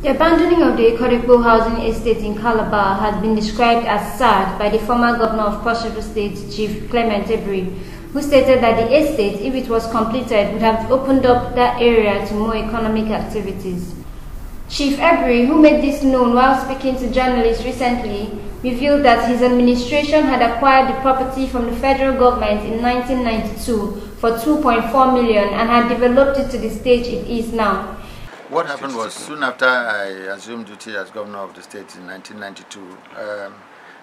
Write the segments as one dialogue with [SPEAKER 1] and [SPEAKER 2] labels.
[SPEAKER 1] The abandoning of the Ekpo housing estate in Calabar has been described as sad by the former governor of Cross River State, Chief Clement Ebri, who stated that the estate, if it was completed, would have opened up that area to more economic activities. Chief Ebri, who made this known while speaking to journalists recently, revealed that his administration had acquired the property from the federal government in 1992 for $2.4 million and had developed it to the stage it is now.
[SPEAKER 2] What happened was, soon after I assumed duty as governor of the state in 1992,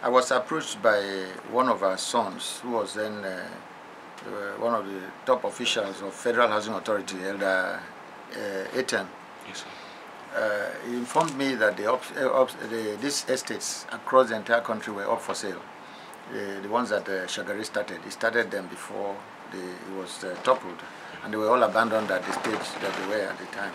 [SPEAKER 2] I was approached by one of our sons, who was then one of the top officials of Federal Housing Authority, Elder Etan. Yes, he informed me that these estates across the entire country were up for sale. The ones that Shagari started, he started them before it was toppled, and they were all abandoned at the stage that they were at the time.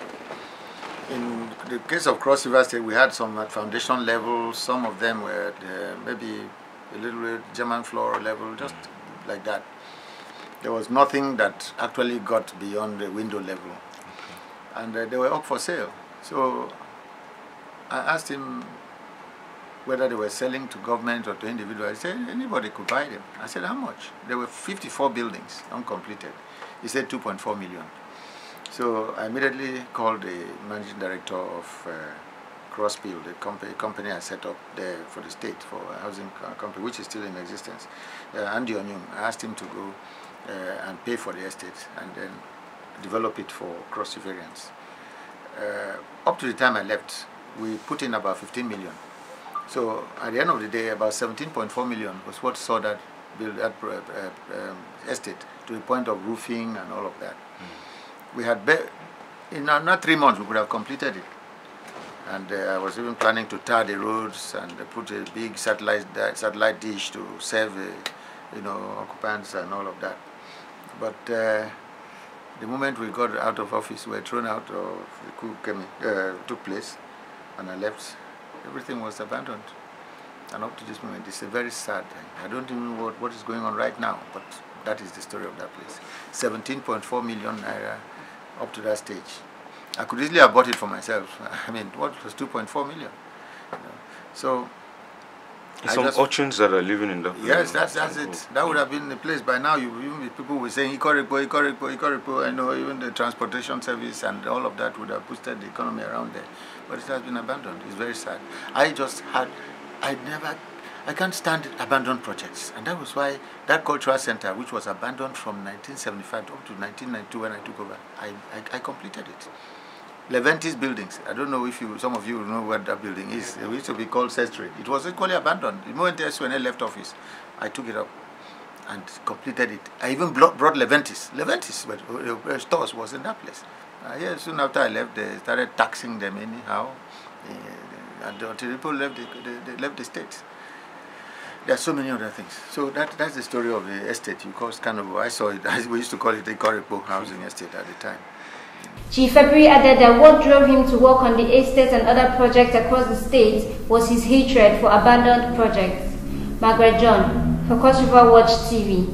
[SPEAKER 2] In the case of Cross River State, we had some at foundation level. Some of them were at maybe a little bit German floor level, just like that. There was nothing that actually got beyond the window level. Okay. And they were up for sale. So I asked him whether they were selling to government or to individuals. He said anybody could buy them. I said, how much? There were 54 buildings uncompleted. He said 2.4 million. So I immediately called the managing director of Crossfield, the company I set up there for the state, for a housing company, which is still in existence, Andy Onyum. I asked him to go and pay for the estate and then develop it for Cross Riverians. Up to the time I left, we put in about 15 million. So at the end of the day, about 17.4 million was what saw that estate to the point of roofing and all of that. We had, in not 3 months, we could have completed it. And I was even planning to tar the roads and put a big satellite dish to serve, occupants and all of that. But the moment we got out of office, we were thrown out, or the coup took place, and I left. Everything was abandoned. And up to this moment, it's a very sad thing. I don't even know what is going on right now, but that is the story of that place. 17.4 million naira up to that stage. I could easily have bought it for myself. I mean, what was 2.4 million? So,
[SPEAKER 3] some urchins that are living in the...
[SPEAKER 2] Yes, that's it. That would have been the place by now. Even people were saying, Ikot. I know even the transportation service and all of that would have boosted the economy around there. But it has been abandoned. It's very sad. I can't stand abandoned projects. And that was why that cultural center, which was abandoned from 1975 up to 1992 when I took over, I completed it. Leventis buildings. I don't know if some of you know what that building is. It used to be called Sestry. It was equally abandoned. The moment when I left office, I took it up and completed it. I even brought Leventis. Leventis, but stores was in that place. Yeah, soon after I left, they started taxing them anyhow. Until people left the state. There are so many other things. So that's the story of the estate. You call Scanobo. I saw it. We used to call it the Ekpo housing estate at the time.
[SPEAKER 1] Chief Ebri added that what drove him to work on the estate and other projects across the state was his hatred for abandoned projects. Margaret John, for Cross River Watch TV.